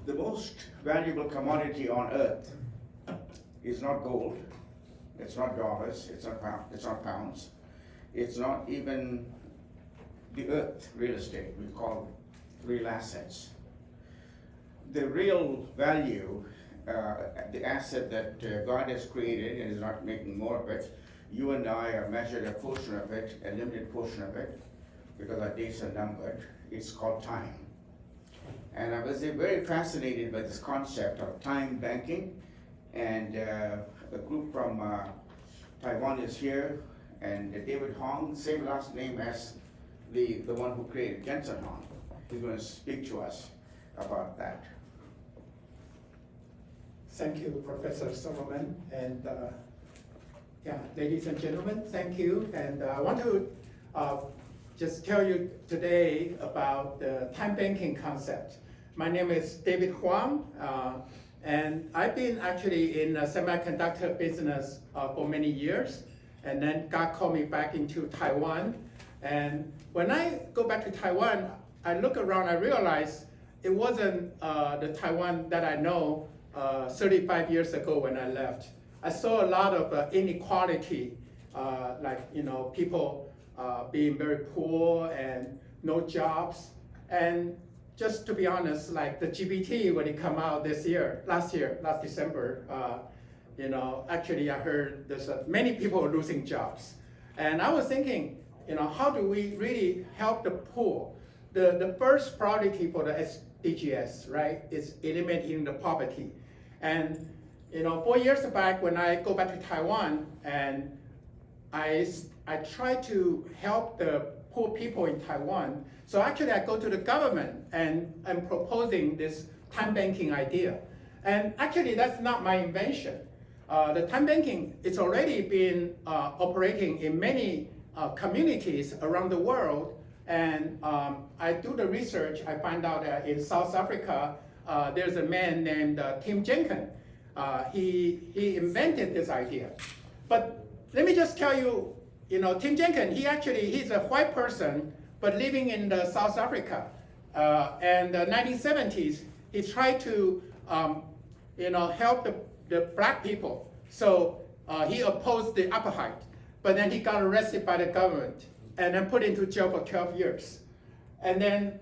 The most valuable commodity on earth is not gold, it's not dollars, it's not pounds, it's not even the earth, real estate, we call real assets. The real value, the asset that God has created and is not making more of it, you and I are measured a portion of it, a limited portion of it, because our days are numbered. It's called time. And I was very fascinated by this concept of time banking, and a group from Taiwan is here, and David Hwang, same last name as the one who created Jensen Hwang. He's going to speak to us about that. Thank you, Professor Solomon, and ladies and gentlemen, thank you. And I want to just tell you today about the time banking concept. My name is David Hwang, and I've been actually in the semiconductor business for many years, and then God called me back into Taiwan. And when I go back to Taiwan, I look around, I realize it wasn't the Taiwan that I know 35 years ago when I left. I saw a lot of inequality, like people being very poor and no jobs. And just to be honest, like the GPT when it come out last December, actually I heard there's many people losing jobs. And I was thinking, how do we really help the poor? The first priority for the SDGs, right, is eliminating the poverty. And 4 years back when I go back to Taiwan, and I try to help the poor people in Taiwan. So actually I go to the government and I'm proposing this time banking idea. And actually that's not my invention. The time banking, it's already been operating in many communities around the world. And I do the research, I find out that in South Africa, there's a man named Tim Jenkins. He invented this idea. But let me just tell you, Tim Jenkins, he's a white person, but living in South Africa. And the 1970s, he tried to help the black people. So he opposed the apartheid, but then he got arrested by the government and then put into jail for 12 years. And then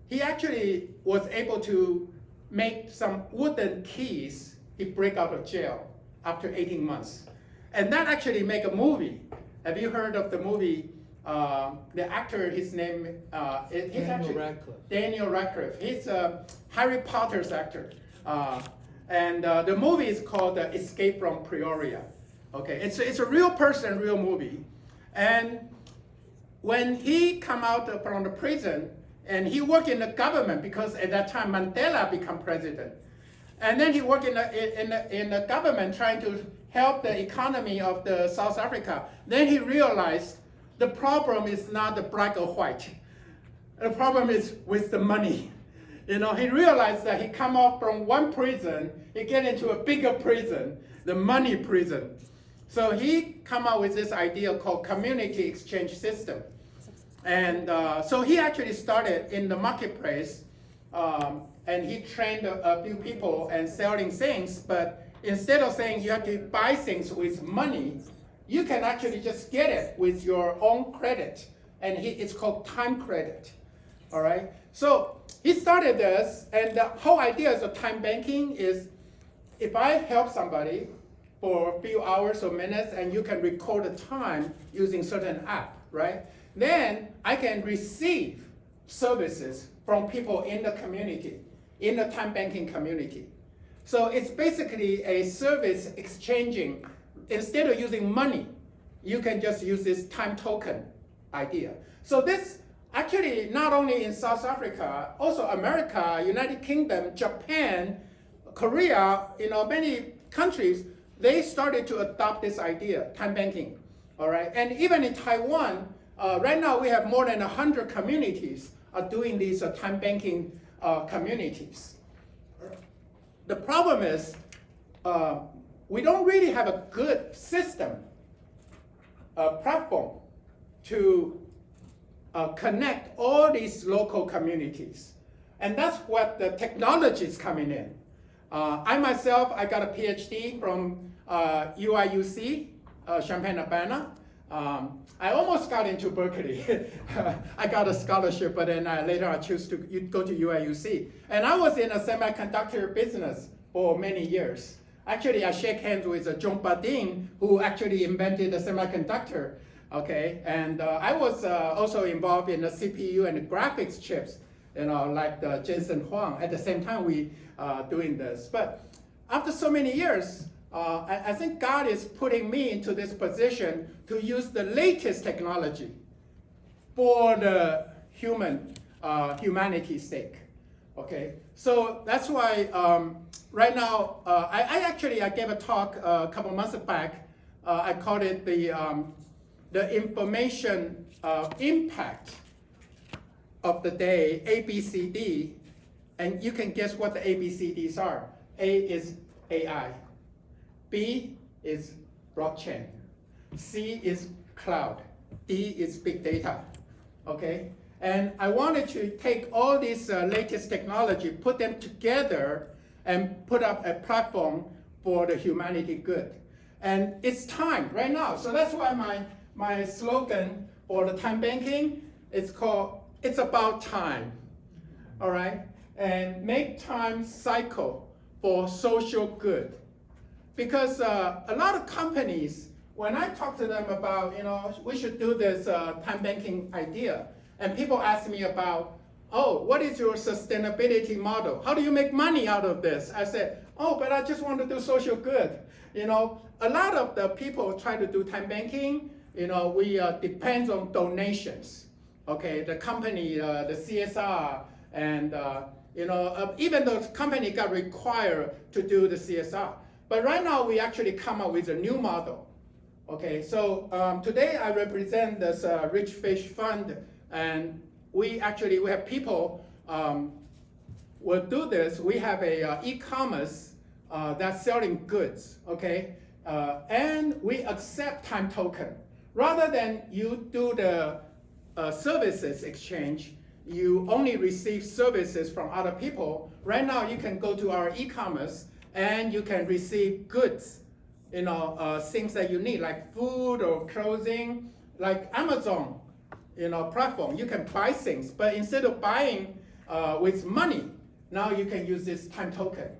he actually was able to make some wooden keys. He break out of jail after 18 months. And that actually make a movie. Have you heard of the movie? The actor, his name, Daniel Radcliffe. He's a Harry Potter's actor. And the movie is called Escape from Pretoria. Okay, it's a real person, real movie. And when he come out from the prison, and he worked in the government because at that time Mandela became president. And then he worked in the government trying to help the economy of the South Africa. Then he realized the problem is not the black or white. The problem is with the money. He realized that he come out from one prison, he get into a bigger prison, the money prison. So he come up with this idea called community exchange system. And so he actually started in the marketplace, and he trained a few people and selling things, but instead of saying you have to buy things with money, you can actually just get it with your own credit, and it's called time credit, all right? So he started this, and the whole idea of time banking is if I help somebody for a few hours or minutes, and you can record the time using certain app, right? Then I can receive services from people in the community, in the time banking community. So it's basically a service exchanging. Instead of using money, you can just use this time token idea. So this actually not only in South Africa, also America, United Kingdom, Japan, Korea, many countries, they started to adopt this idea, time banking, all right? And even in Taiwan, right now we have more than 100 communities are doing these time banking communities. The problem is we don't really have a good system, platform to connect all these local communities. And that's what the technology is coming in. I myself, I got a PhD from UIUC, Champaign-Urbana. I almost got into Berkeley. I got a scholarship, but then later I chose to go to UIUC. And I was in a semiconductor business for many years. Actually, I shake hands with John Badin, who actually invented the semiconductor. Okay, and I was also involved in the CPU and the graphics chips, like the Jensen Hwang. At the same time, we doing this. But after so many years, I think God is putting me into this position to use the latest technology for the humanity's sake. Okay, so that's why right now I gave a talk a couple months back. I called it the information impact of the day, ABCD, and you can guess what the ABCDs are. A is AI. B is blockchain. C is cloud. D is big data. Okay? And I wanted to take all these latest technology, put them together, and put up a platform for the humanity good. And it's time right now. So that's why my slogan for the time banking is called "It's About Time." All right? And make time cycle for social good. Because a lot of companies, when I talk to them about, we should do this time banking idea, and people ask me about, what is your sustainability model? How do you make money out of this? I said, but I just want to do social good. A lot of the people try to do time banking, we depends on donations. Okay, the company, the CSR, and even the company got required to do the CSR. But right now, we actually come up with a new model. Okay, so today I represent this Rich Fish Fund, and we have people will do this. We have a e-commerce that's selling goods, okay? And we accept time token. Rather than you do the services exchange, you only receive services from other people. Right now, you can go to our e-commerce and you can receive goods, things that you need, like food or clothing, like Amazon, platform. You can buy things, but instead of buying with money, now you can use this time token.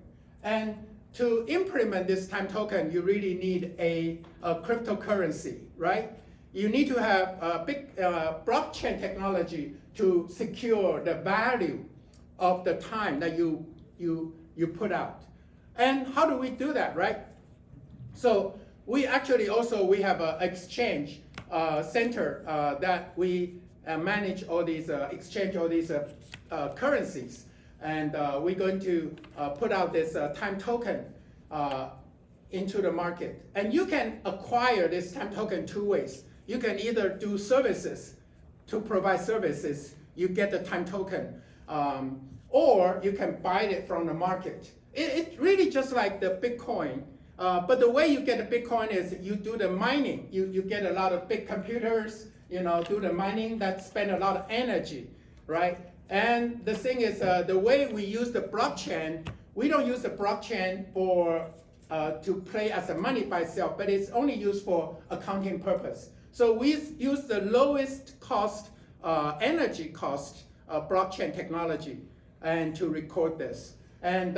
And to implement this time token, you really need a cryptocurrency, right? You need to have a big blockchain technology to secure the value of the time that you put out. And how do we do that, right? So we actually we have an exchange center that we manage all these, exchange all these currencies. And we're going to put out this time token into the market. And you can acquire this time token two ways. You can either do services, to provide services, you get the time token, or you can buy it from the market. It's really just like the Bitcoin, but the way you get the Bitcoin is you do the mining. You get a lot of big computers, do the mining that spend a lot of energy, right? And the thing is, the way we use the blockchain, we don't use the blockchain for to play as a money by itself, but it's only used for accounting purpose. So we use the lowest cost, energy cost blockchain technology and to record this. And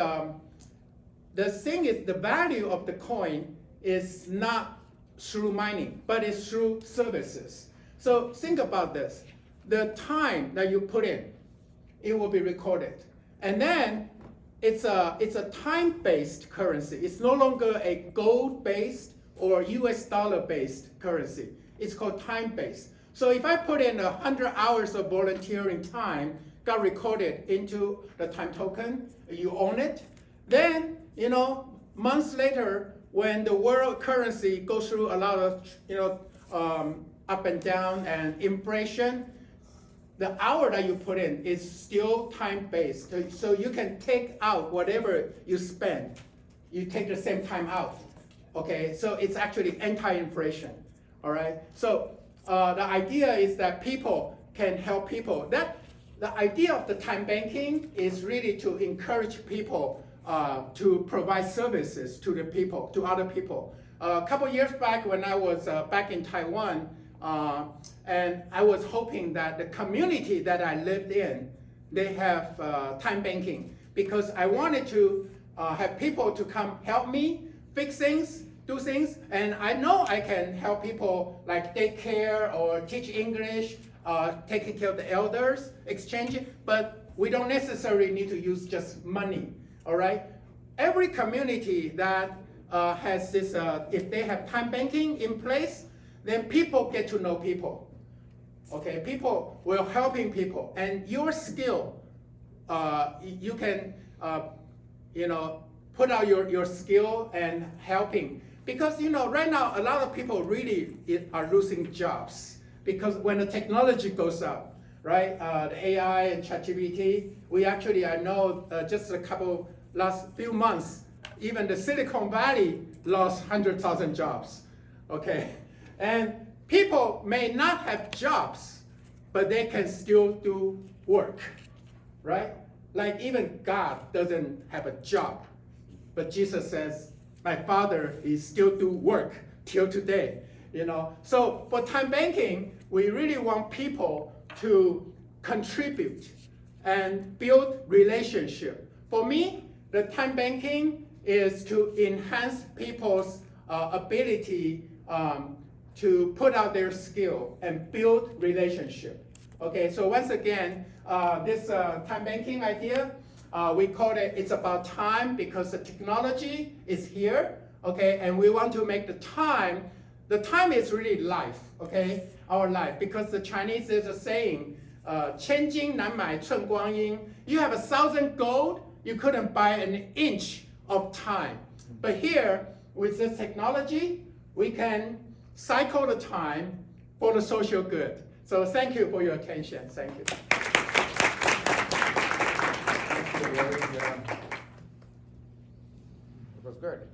the thing is, the value of the coin is not through mining, but it's through services. So think about this. The time that you put in, it will be recorded. And then it's a time-based currency. It's no longer a gold-based or US dollar-based currency. It's called time-based. So if I put in 100 hours of volunteering time, got recorded into the time token, you own it, then, months later, when the world currency goes through a lot of, up and down and inflation, the hour that you put in is still time-based. So you can take out whatever you spend. You take the same time out, okay? So it's actually anti-inflation, all right? So the idea is that people can help people. That the idea of the time banking is really to encourage people to provide services to the people, to other people. A couple years back when I was back in Taiwan, and I was hoping that the community that I lived in, they have time banking, because I wanted to have people to come help me fix things, do things, and I know I can help people like take care or teach English, taking care of the elders, exchange, but we don't necessarily need to use just money, all right? Every community that has this, if they have time banking in place, then people get to know people, okay? People will helping people, and your skill, you can, put out your skill and helping. Because, right now, a lot of people really are losing jobs. Because when the technology goes up, right, the AI and ChatGPT, I know just last few months, even the Silicon Valley lost 100,000 jobs, okay? And people may not have jobs, but they can still do work, right? Like even God doesn't have a job, but Jesus says, my Father is still do work till today, So for time banking, we really want people to contribute and build relationship. For me, the time banking is to enhance people's ability to put out their skill and build relationship. Okay, so once again, this time banking idea, we call it, it's about time because the technology is here, okay, and we want to make the time is really life, okay, our life, because the Chinese is a saying, 千金难买寸光阴. You have 1,000 gold, you couldn't buy an inch of time. But here, with this technology, we can cycle the time for the social good. So thank you for your attention. Thank you. It was good.